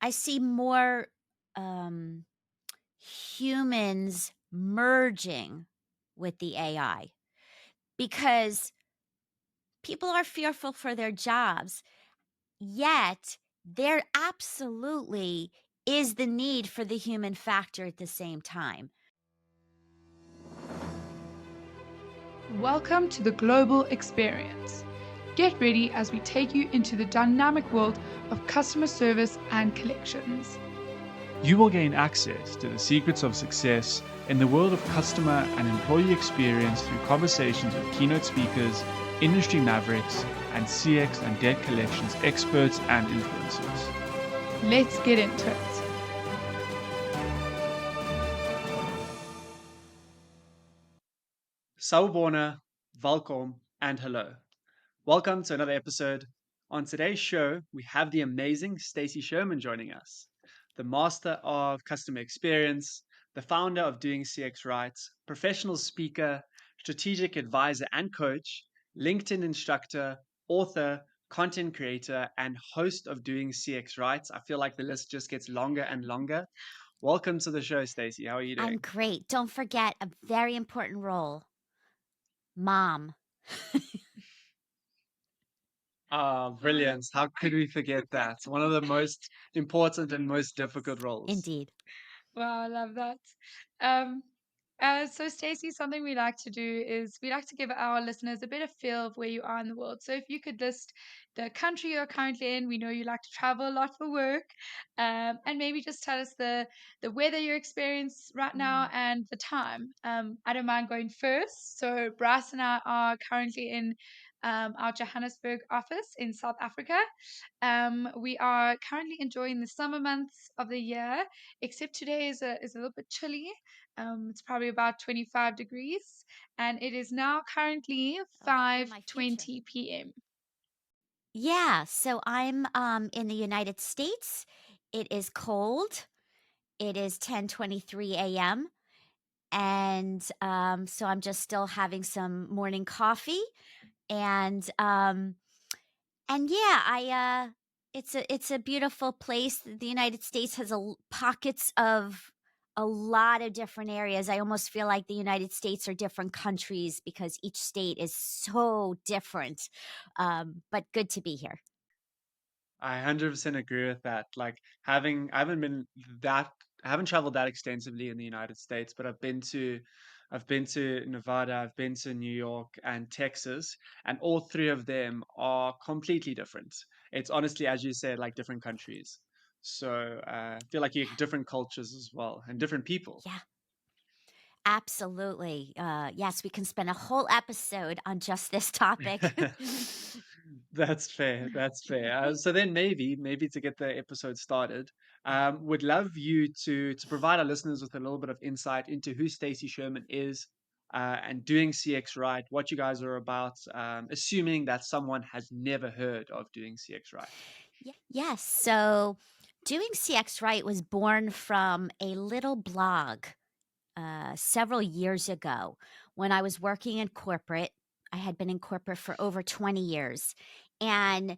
I see more um, humans merging with the AI because people are fearful for their jobs, yet there absolutely is the need for the human factor at the same time. Welcome to the global experience. Get ready as we take you into the dynamic world of customer service and collections. You will gain access to the secrets of success in the world of customer and employee experience through conversations with keynote speakers, industry mavericks, and CX and debt collections experts and influencers. Let's get into it. Sawubona, welcome, and hello. Welcome to another episode. On today's show, we have the amazing Stacy Sherman joining us, the master of customer experience, the founder of Doing CX Right, professional speaker, strategic advisor and coach, LinkedIn instructor, author, content creator, and host of Doing CX Right. I feel like the list just gets longer and longer. Welcome to the show, Stacy. How are you I'm doing? great. Don't forget a very important role, mom. Ah, brilliant. How could we forget that? One of the most important and most difficult roles. Indeed. Wow, I love that. Um, so Stacey, something we like to do is we like to give our listeners a better feel of where you are in the world. So if you could list the country you're currently in, we know you like to travel a lot for work, and maybe just tell us the weather you're experiencing right now and the time. I don't mind going first. So Bryce and I are currently in our Johannesburg office in South Africa. We are currently enjoying the summer months of the year, except today is a little bit chilly. It's probably about 25 degrees, and it is now currently Oh, you're my future. 5:20 p.m. Yeah, so I'm in the United States. It is cold. It is 10:23 a.m. and so I'm just still having some morning coffee and yeah, it's a beautiful place. The United States has pockets of a lot of different areas. I almost feel like the United States are different countries because each state is so different. But good to be here. I 100% agree with that. Like I haven't traveled that extensively in the United States, but I've been to Nevada, I've been to New York and Texas, and all three of them are completely different. It's honestly, as you said, like different countries. So I feel like you get different cultures as well and different people. Yeah, absolutely. Yes, we can spend a whole episode on just this topic. That's fair. That's fair. So then maybe to get the episode started, would love you to provide our listeners with a little bit of insight into who Stacy Sherman is, and doing CX right, what you guys are about, assuming that someone has never heard of doing CX right. Yes. So doing CX Right was born from a little blog several years ago when I was working in corporate. I had been in corporate for over 20 years. And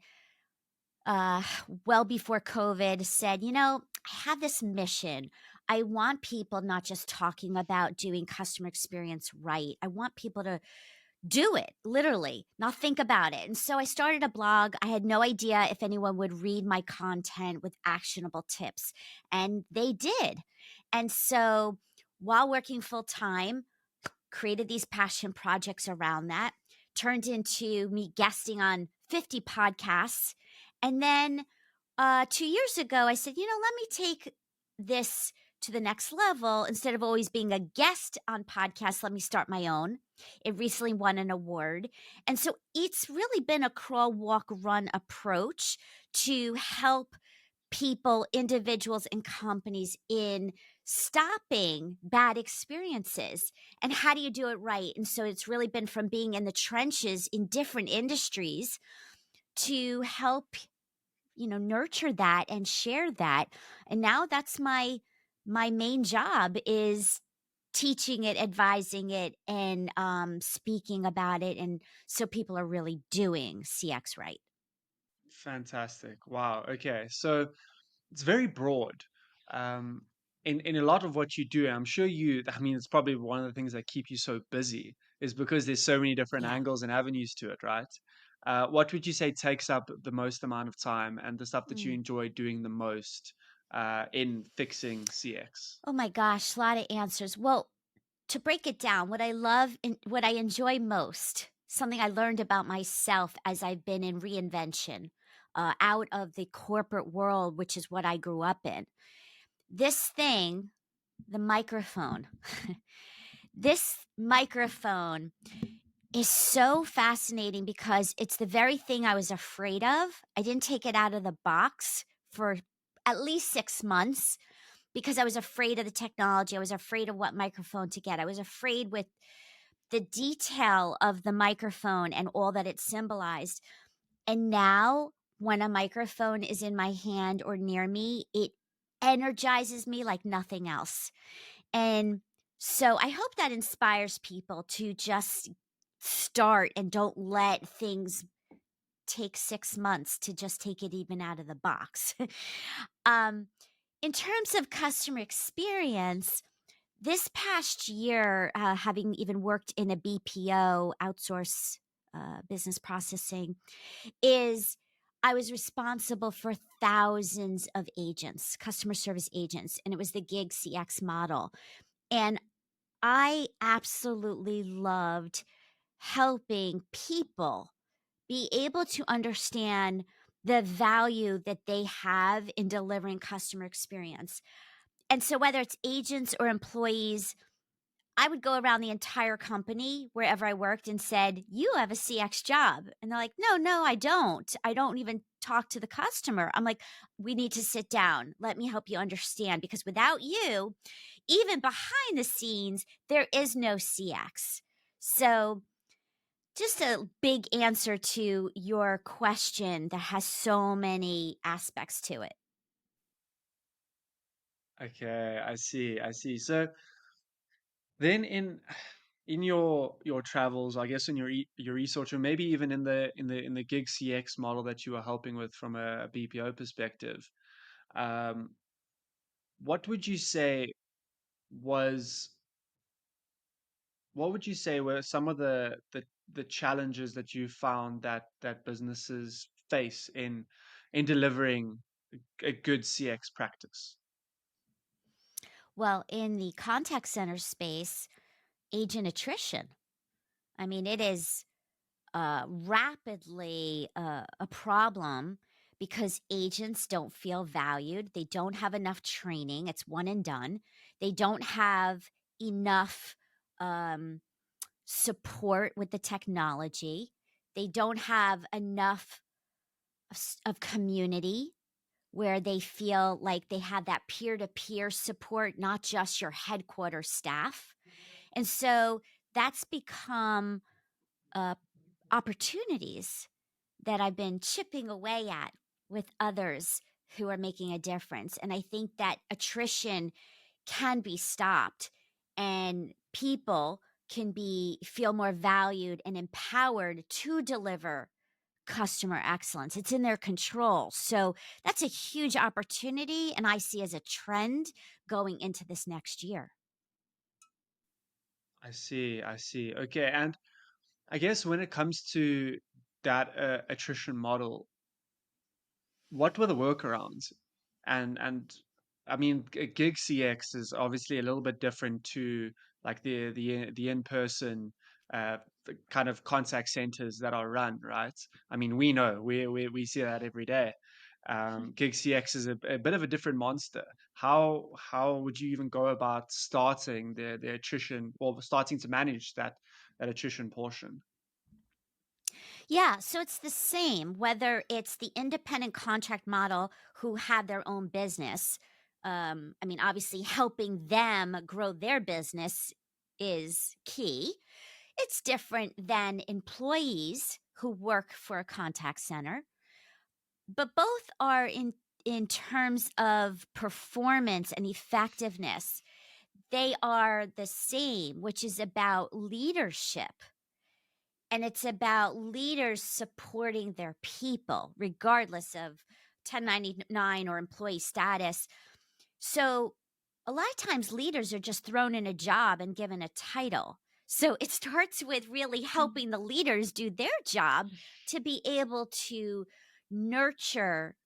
uh, well before COVID, said, I have this mission. I want people not just talking about doing customer experience right. I want people to do it, literally, not think about it. And so I started a blog. I had no idea if anyone would read my content with actionable tips, and they did. And so while working full time, created these passion projects around that, turned into me guesting on 50 podcasts. And then 2 years ago, I said, let me take this to the next level. Instead of always being a guest on podcasts, let me start my own. It recently won an award. And so it's really been a crawl, walk, run approach to help people, individuals, and companies in stopping bad experiences. And how do you do it right? And so it's really been from being in the trenches in different industries to help nurture that and share that. And now that's my main job is teaching it, advising it, and speaking about it, and so people are really doing CX right. Fantastic. Wow. Okay. So it's very broad. Um, in a lot of what you do, I'm sure you. I mean, it's probably one of the things that keep you so busy is because there's so many different Yeah. angles and avenues to it, right? What would you say takes up the most amount of time and the stuff that you Mm. enjoy doing the most in fixing CX? Oh my gosh, a lot of answers. Well, to break it down, what I love and what I enjoy most, something I learned about myself as I've been in reinvention, out of the corporate world, which is what I grew up in. This thing, the microphone, this microphone is so fascinating because it's the very thing I was afraid of. I didn't take it out of the box for at least 6 months because I was afraid of the technology. I was afraid of what microphone to get. I was afraid with the detail of the microphone and all that it symbolized. And now, when a microphone is in my hand or near me, it energizes me like nothing else. And so I hope that inspires people to just start and don't let things take 6 months to just take it even out of the box. um, in terms of customer experience, this past year, having even worked in a BPO outsource business processing, is I was responsible for thousands of agents, customer service agents, and it was the gig CX model. And I absolutely loved helping people be able to understand the value that they have in delivering customer experience. And so, whether it's agents or employees, I would go around the entire company wherever I worked and said, "You have a CX job." And they're like, "No, no, I don't. I don't even talk to the customer." I'm like, "We need to sit down. Let me help you understand because without you, even behind the scenes, there is no CX." So, just a big answer to your question that has so many aspects to it. Okay, I see. I see. So then in your travels, I guess in your research, or maybe even in the gig CX model that you were helping with from a BPO perspective, um, what would you say was what would you say were some of the challenges that you found that businesses face in delivering a good CX practice? Well, in the contact center space, agent attrition. I mean, it is rapidly a problem because agents don't feel valued. They don't have enough training. It's one and done. They don't have enough um, support with the technology. They don't have enough of community where they feel like they have that peer to peer support, not just your headquarters staff. And so that's become uh, opportunities that I've been chipping away at with others who are making a difference. And I think that attrition can be stopped and people can be feel more valued and empowered to deliver customer excellence. It's in their control. So that's a huge opportunity and I see as a trend going into this next year. I see. I see. Okay, and I guess when it comes to that attrition model, what were the workarounds? And I mean, gig CX is obviously a little bit different to like the in-person the kind of contact centers that are run, right? I mean, we know we see that every day. Gig CX is a bit of a different monster. How would you even go about starting the attrition or starting to manage that attrition portion? Yeah, so it's the same whether it's the independent contract model who have their own business. I mean, obviously, helping them grow their business is key. It's different than employees who work for a contact center, but both are in terms of performance and effectiveness. They are the same, which is about leadership. And it's about leaders supporting their people, regardless of 1099 or employee status. So a lot of times leaders are just thrown in a job and given a title. So it starts with really helping the leaders do their job to be able to nurture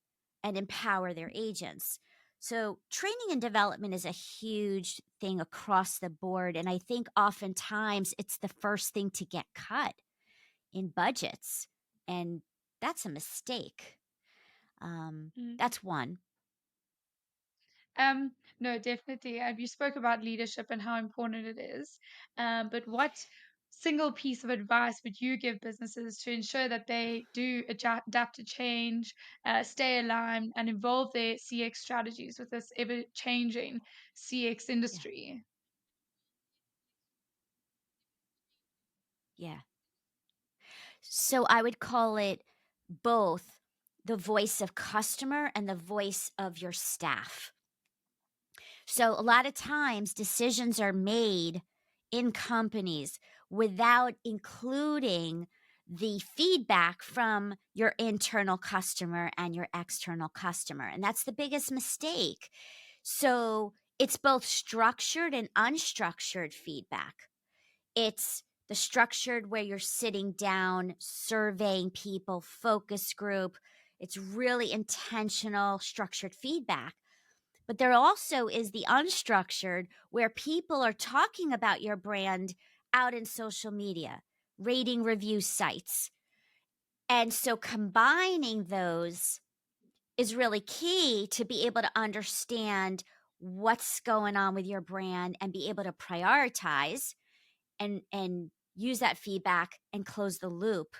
and empower their agents. So training and development is a huge thing across the board. And I think oftentimes it's the first thing to get cut in budgets. And that's a mistake. Mm. That's one. No, definitely. You spoke about leadership and how important it is. But what single piece of advice would you give businesses to ensure that they do adapt to change, stay aligned, and evolve their CX strategies with this ever-changing CX Yeah. industry? Yeah. So I would call it both the voice of customer and the voice of your staff. So a lot of times decisions are made in companies without including the feedback from your internal customer and your external customer. And that's the biggest mistake. So it's both structured and unstructured feedback. It's the structured where you're sitting down, surveying people, focus group. It's really intentional, structured feedback. But there also is the unstructured where people are talking about your brand out in social media, rating review sites. And so combining those is really key to be able to understand what's going on with your brand and be able to prioritize and use that feedback and close the loop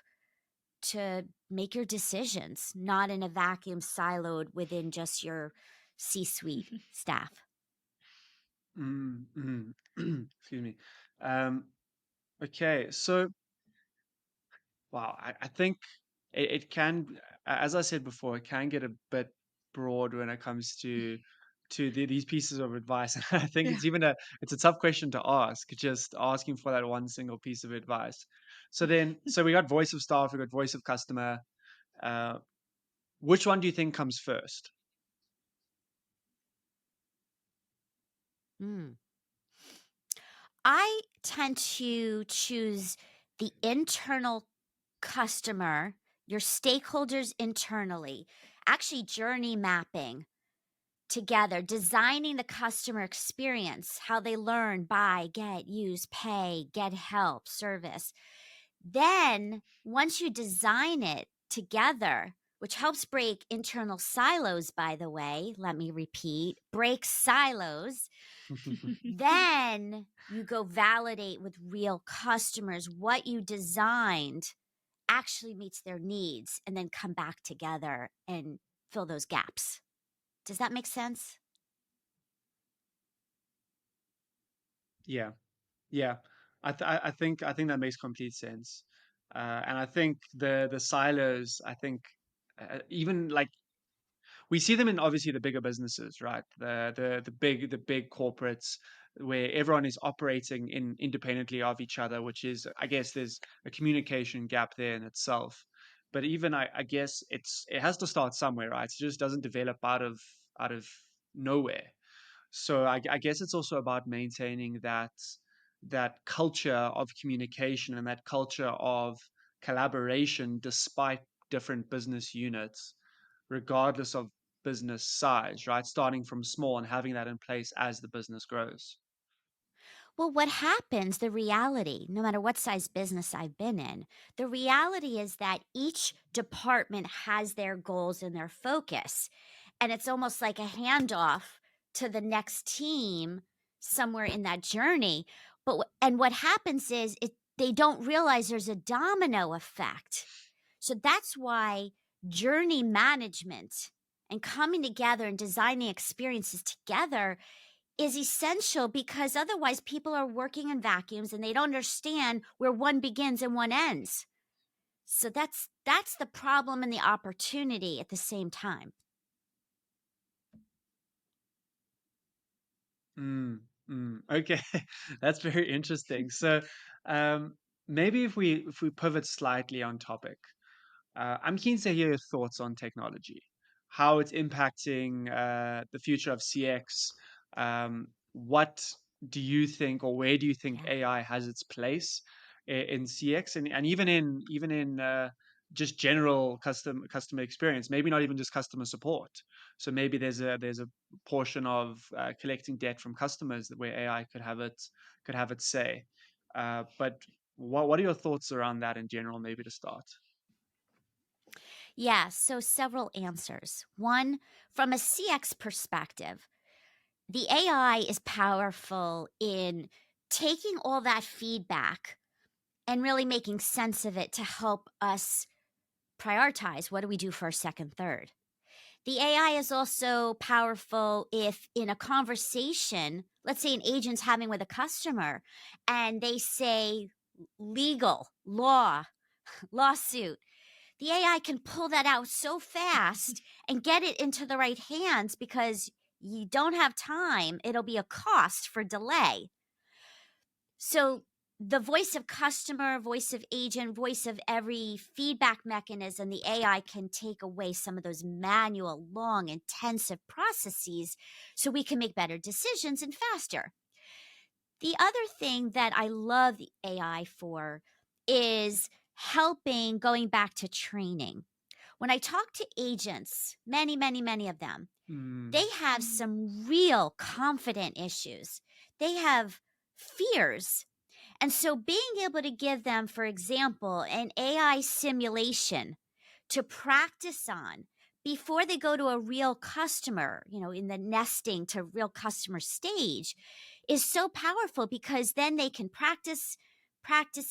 to make your decisions, not in a vacuum siloed within just your C-suite staff. Excuse me. Um, okay, so wow, I think it can, as I said before, it can get a bit broad when it comes to these pieces of advice. And I think Yeah. it's a tough question to ask, just asking for that one single piece of advice. So we got voice of staff, we got voice of customer. Uh, which one do you think comes first? Mm. I tend to choose the internal customer, your stakeholders internally, actually journey mapping together, designing the customer experience, how they learn, buy, get, use, pay, get help, service. Then, once you design it together, which helps break internal silos, by the way, let me repeat, break silos, then you go validate with real customers what you designed actually meets their needs and then come back together and fill those gaps. Does that make sense? Yeah, yeah. I think that makes complete sense. And I think the silos, I think even like we see them in obviously the bigger businesses, right? The big corporates where everyone is operating independently of each other, which is, I guess, there's a communication gap there in itself. But even I guess it has to start somewhere, right? It just doesn't develop out of nowhere. So I guess it's also about maintaining that culture of communication and that culture of collaboration despite different business units, regardless of business size, right? Starting from small and having that in place as the business grows. Well, what happens, the reality, no matter what size business I've been in, the reality is that each department has their goals and their focus. And it's almost like a handoff to the next team somewhere in that journey. And what happens is they don't realize there's a domino effect. So that's why journey management and coming together and designing experiences together is essential, because otherwise people are working in vacuums and they don't understand where one begins and one ends. So that's the problem and the opportunity at the same time. Mm, okay, that's very interesting. So um, maybe if we pivot slightly on topic, I'm keen to hear your thoughts on technology. how it's impacting the future of CX. What do you think, or where do you think Yeah. AI has its place in CX, and even in just general customer experience? Maybe not even just customer support. So maybe there's a portion of collecting debt from customers that where AI could have its say. But what are your thoughts around that in general? Maybe to start. Yeah, so several answers. One, from a CX perspective, the AI is powerful in taking all that feedback and really making sense of it to help us prioritize what do we do first, second, third. The AI is also powerful if in a conversation, let's say an agent's having with a customer and they say legal, law, lawsuit. The AI can pull that out so fast and get it into the right hands because you don't have time. It'll be a cost for delay. So the voice of customer, voice of agent, voice of every feedback mechanism, the AI can take away some of those manual, long, intensive processes so we can make better decisions and faster. The other thing that I love the AI for is helping going back to training. When I talk to agents, many, many, many of them, Mm, they have some real confident issues. They have fears, and so being able to give them, for example, an AI simulation to practice on before they go to a real customer, in the nesting to real customer stage is so powerful because then they can practice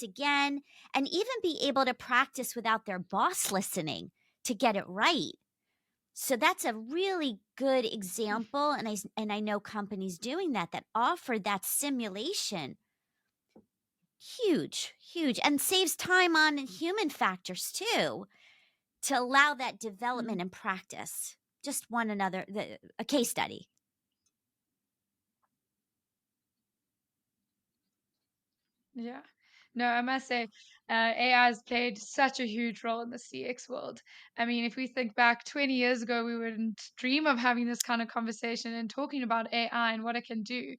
again, and even be able to practice without their boss listening to get it right. So that's a really good example, and I know companies doing that offer that simulation. Huge, huge, and saves time on human factors too to allow that development and practice. Just a case study. Yeah. No, I must say, AI has played such a huge role in the CX world. I mean, if we think back 20 years ago, we wouldn't dream of having this kind of conversation and talking about AI and what it can do.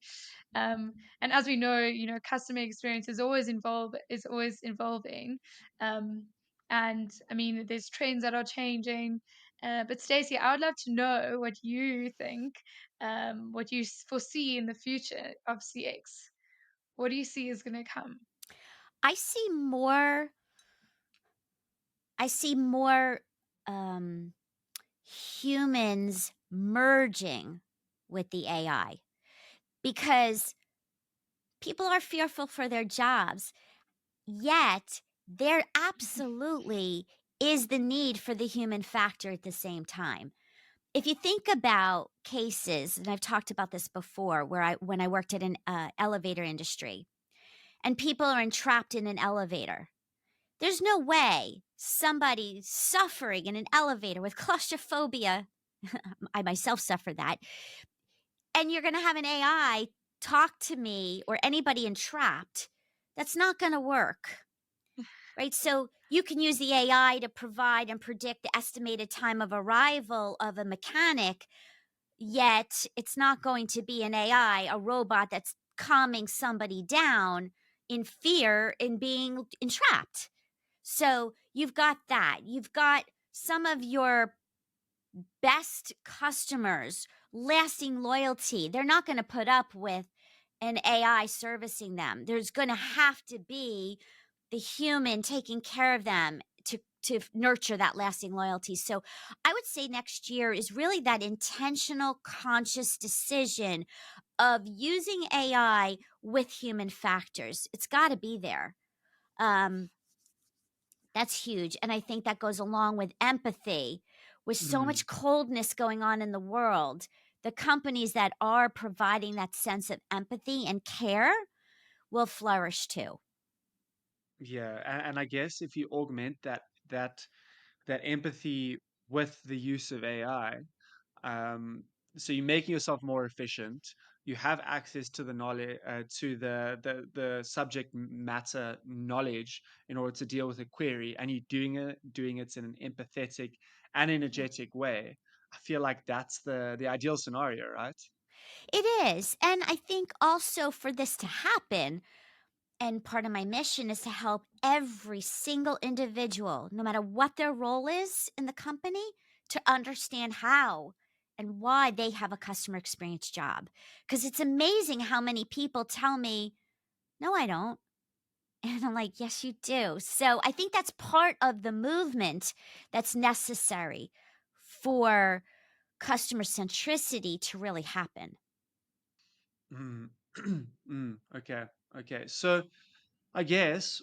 Um, and as we know, customer experience is always evolving. Um, and I mean, there's trends that are changing. But Stacey, I would love to know what you think, what you foresee in the future of CX. What do you see is going to come? I see more I see more um humans merging with the AI because people are fearful for their jobs. Yet, there absolutely is the need for the human factor at the same time. If you think about cases, and I've talked about this before, when I worked at an elevator industry, and people are entrapped in an elevator, there's no way somebody suffering in an elevator with claustrophobia, I myself suffer that, and you're going to have an AI talk to me or anybody entrapped. That's not going to work. Right? So you can use the AI to provide and predict the estimated time of arrival of a mechanic, yet it's not going to be an AI, a robot that's calming somebody down in fear in being entrapped. So you've got that. You've got some of your best customers, lasting loyalty. They're not going to put up with an AI servicing them. There's going to have to be the human taking care of them to nurture that lasting loyalty. So I would say next year is really that intentional conscious decision of using AI with human factors. It's got to be there. Um, that's huge. And I think that goes along with empathy. With so mm. much coldness going on in the world, the companies that are providing that sense of empathy and care will flourish too. Yeah, and I guess if you augment that that empathy with the use of AI, um, so you're making yourself more efficient. You have access to the knowledge, to the subject matter knowledge in order to deal with a query, and you're doing it in an empathetic and Yeah. energetic way. I feel like that's the ideal scenario, right? It is. And I think also for this to happen, and part of my mission is to help every single individual, no matter what their role is in the company, to understand how and why they have a customer experience job. Because it's amazing how many people tell me, no, I don't. And I'm like, yes, you do. So I think that's part of the movement that's necessary for customer centricity to really happen. Mm. Okay. Okay. So I guess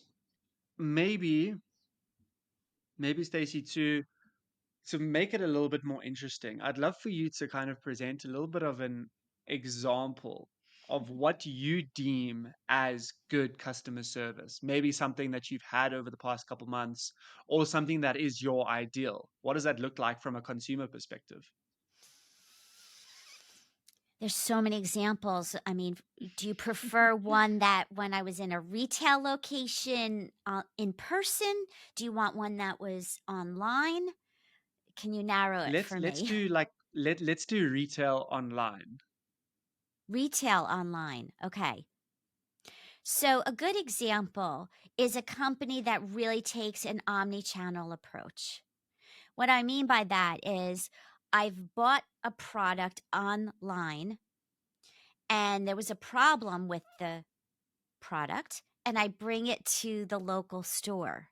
maybe Stacy, to make it a little bit more interesting, I'd love for you to kind of present a little bit of an example of what you deem as good customer service. Maybe something that you've had over the past couple months, or something that is your ideal. What does that look like from a consumer perspective? There's so many examples. I mean, do you prefer one that when I was in a retail location in person? Do you want one that was online? Can you narrow it for Let's me? do like let's do retail online. Retail online. Okay. So, a good example is a company that really takes an omni channel approach. What I mean by that is I've bought a product online and there was a problem with the product, and I bring it to the local store.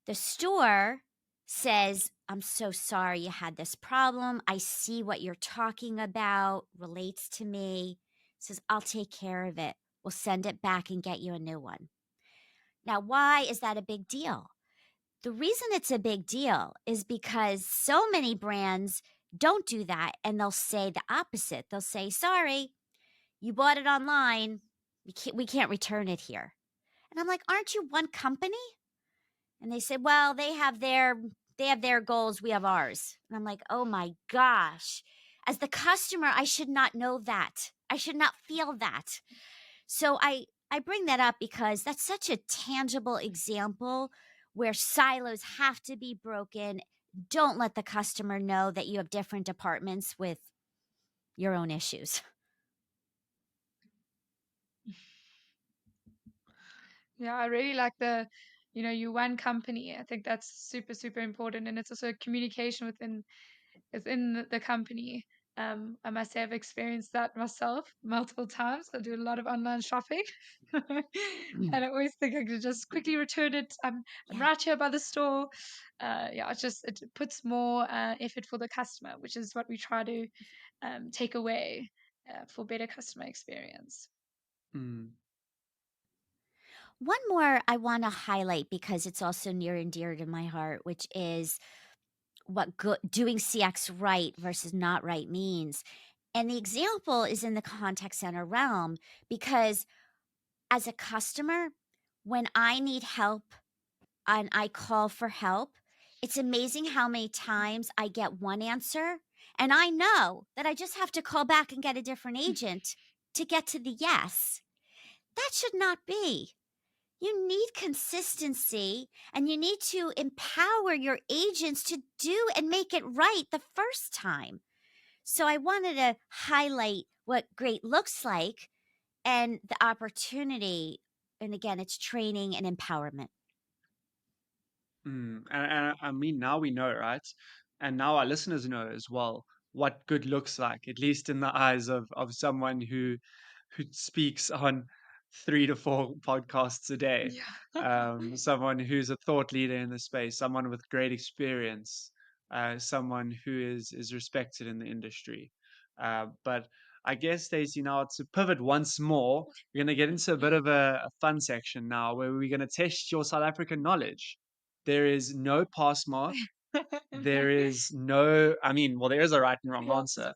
The store says, I'm so sorry you had this problem. I see what you're talking about, relates to me. Says, I'll take care of it. We'll send it back and get you a new one. Now, why is that a big deal? The reason it's a big deal is because so many brands don't do that and they'll say the opposite. They'll say, sorry, you bought it online. We can't return it here. And I'm like, aren't you one company? And they said, well, they have their goals, we have ours. And I'm like, oh my gosh. As the customer, I should not know that. I should not feel that. So I bring that up because that's such a tangible example where silos have to be broken. Don't let the customer know that you have different departments with your own issues. Yeah, I really like you one company. I think that's super, super important. And it's also communication within the company. I must say I've experienced that myself multiple times. I do a lot of online shopping. And I always think I could just quickly return it. I'm Yeah. right here by the store. Yeah, it puts more effort for the customer, which is what we try to take away for better customer experience. Mm. One more I want to highlight because it's also near and dear to my heart, which is what doing CX right versus not right means. And the example is in the contact center realm because as a customer, when I need help and I call for help, it's amazing how many times I get one answer. And I know that I just have to call back and get a different agent to get to the yes. That should not be. You need consistency and you need to empower your agents to do and make it right the first time. So I wanted to highlight what great looks like and the opportunity. And again, it's training and empowerment. And I mean, now we know, right? And now our listeners know as well what good looks like, at least in the eyes of someone who speaks on 3 to 4 podcasts a day, Yeah. someone who's a thought leader in the space, someone with great experience, someone who is respected in the industry. But I guess, Stacey, now to pivot once more, we're going to get into a bit of a fun section now where we're going to test your South African knowledge. There is no pass mark. There is no, I mean, well, there is a right and wrong Yeah. answer,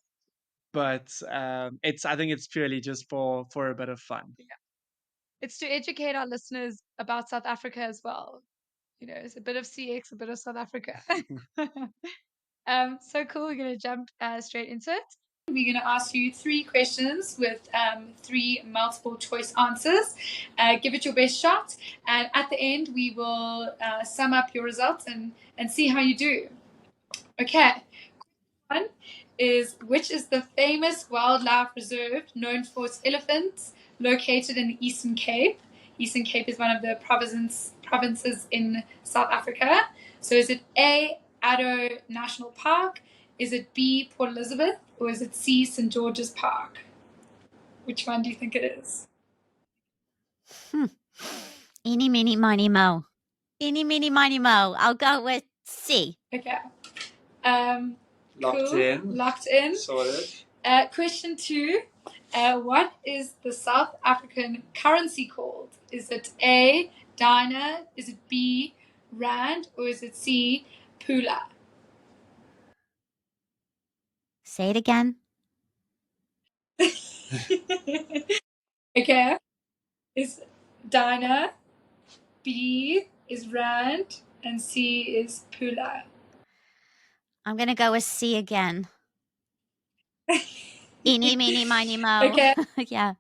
but I think it's purely just for a bit of fun. It's to educate our listeners about South Africa as well. It's a bit of CX, a bit of South Africa. So cool. We're going to jump straight into it. We're going to ask you 3 questions with 3 multiple choice answers. Give it your best shot. And at the end, we will sum up your results and see how you do. Okay. is, which is the famous wildlife reserve known for its elephants located in the Eastern Cape? Eastern Cape is one of the provinces in South Africa. So is it A, Addo National Park? Is it B, Port Elizabeth? Or is it C, St. George's Park? Which one do you think it is? Eeny, meeny, miny, mo. Eeny, meeny, miny, mo. I'll go with C. Okay. Locked cool. in. Locked in. Sorted. Question 2. What is the South African currency called? Is it A, dinar? Is it B, rand? Or is it C, pula? Say it again. Okay. Is dinar, B is rand, and C is pula. I'm going to go with C again. Eeny, meeny, miny, mo. Okay. Yeah.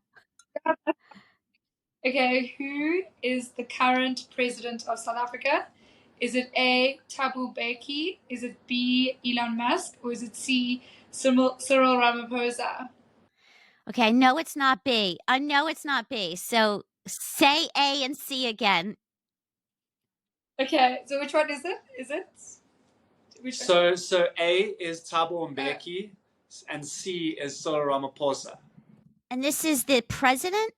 Okay, who is the current president of South Africa? Is it A, Thabo Mbeki? Is it B, Elon Musk? Or is it C, Cyril Ramaphosa? Okay, I know it's not B. I know it's not B. So say A and C again. Okay, so which one is it? Which one? So A is Thabo Mbeki and C is Cyril Ramaphosa. And this is the president?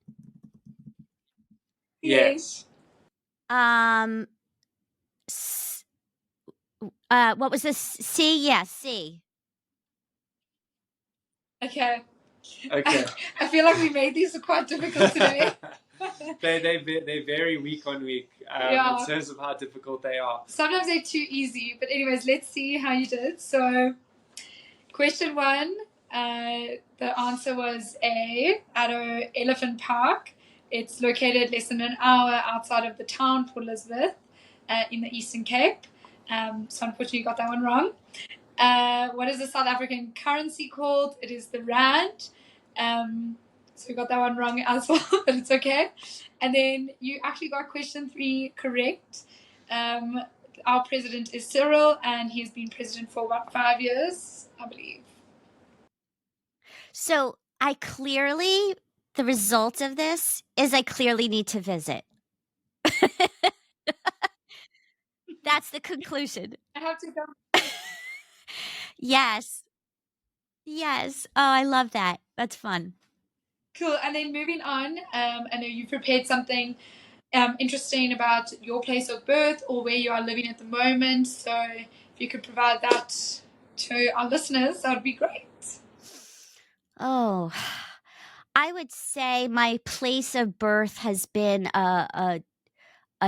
Yes. What was this? C? Yes, C. Okay. Okay. I feel like we made these quite difficult today. they vary week on week Yeah. in terms of how difficult they are. Sometimes they're too easy, but anyways, let's see how you did. So, question 1, the answer was A, Addo Elephant Park. It's located less than an hour outside of the town, Port Elizabeth, in the Eastern Cape. So unfortunately, you got that one wrong. What is the South African currency called? It is the rand. So we got that one wrong as well, but it's okay. And then you actually got question 3 correct. Our president is Cyril, and he's been president for about 5 years, I believe. So the result of this is I clearly need to visit. That's the conclusion. I have to go. Yes. Yes. Oh, I love that. That's fun. Cool. And then moving on, I know you prepared something interesting about your place of birth or where you are living at the moment. So if you could provide that to our listeners, that would be great. Oh, I would say my place of birth has been a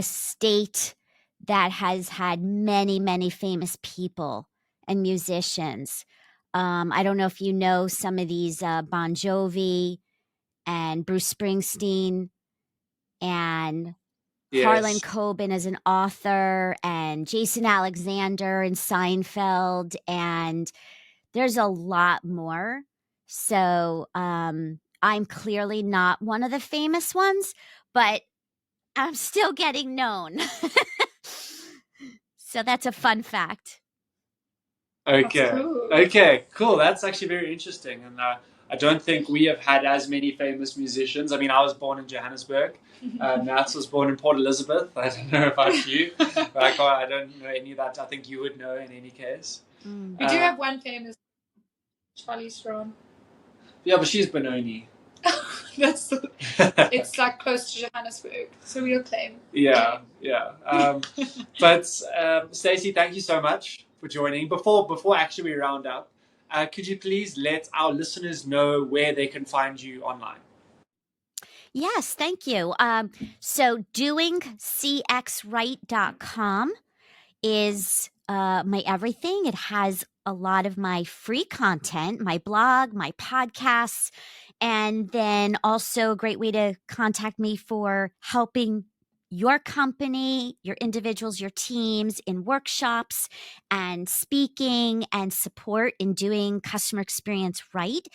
state that has had many, many famous people and musicians. I don't know if you know some of these Bon Jovi and Bruce Springsteen and Harlan Coben as an author and Jason Alexander and Seinfeld, and there's a lot more. So I'm clearly not one of the famous ones, but I'm still getting known. So that's a fun fact. Okay. Cool. Okay, cool. That's actually very interesting. And I don't think we have had as many famous musicians. I mean, I was born in Johannesburg. Nats was born in Port Elizabeth. I don't know about you. But I don't know any of that. I think you would know in any case. We do have one famous, Charlie Strawn. Yeah, but she's Benoni. It's like close to Johannesburg, so we'll claim. Yeah. But Stacy, thank you so much for joining. Before actually we round up, could you please let our listeners know where they can find you online? Yes, thank you. So doingcxright.com is my everything. It has a lot of my free content, my blog, my podcasts, and then also a great way to contact me for helping your company, your individuals, your teams in workshops and speaking and support in doing customer experience right.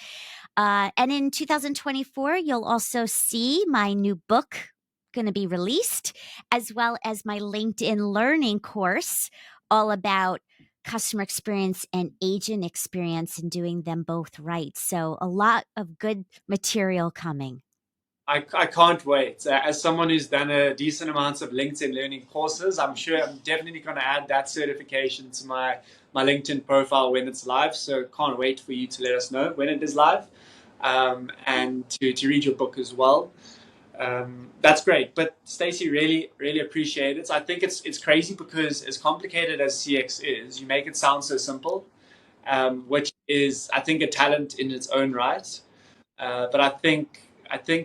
And in 2024, you'll also see my new book going to be released, as well as my LinkedIn learning course all about customer experience and agent experience and doing them both right. So a lot of good material coming. I can't wait. As someone who's done a decent amount of LinkedIn learning courses, I'm sure I'm definitely going to add that certification to my LinkedIn profile when it's live. So can't wait for you to let us know when it is live, and to read your book as well. That's great. But Stacy, really, really appreciate it. I think it's crazy because as complicated as CX is, you make it sound so simple, which is, I think, a talent in its own right. But I think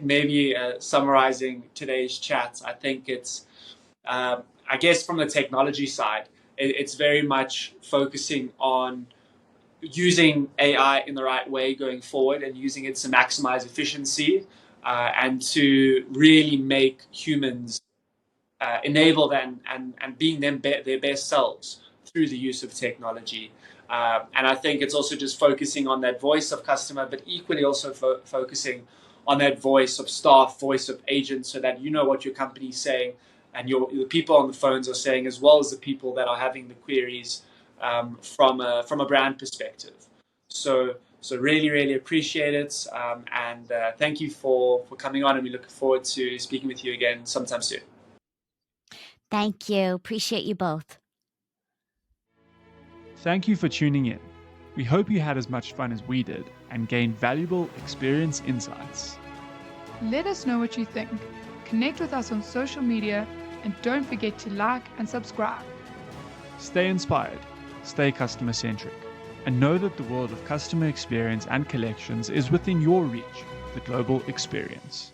maybe summarizing today's chat, I think it's I guess from the technology side, it's very much focusing on using AI in the right way going forward and using it to maximize efficiency, and to really make humans enabled and being their best selves through the use of technology. And I think it's also just focusing on that voice of customer, but equally also focusing on that voice of staff, voice of agents, so that you know what your company is saying and the people on the phones are saying, as well as the people that are having the queries, from a brand perspective. So really, really appreciate it, and thank you for coming on, and we look forward to speaking with you again sometime soon. Thank you. Appreciate you both. Thank you for tuning in. We hope you had as much fun as we did and gained valuable experience insights. Let us know what you think. Connect with us on social media and don't forget to like and subscribe. Stay inspired, stay customer centric, and know that the world of customer experience and collections is within your reach, the global experience.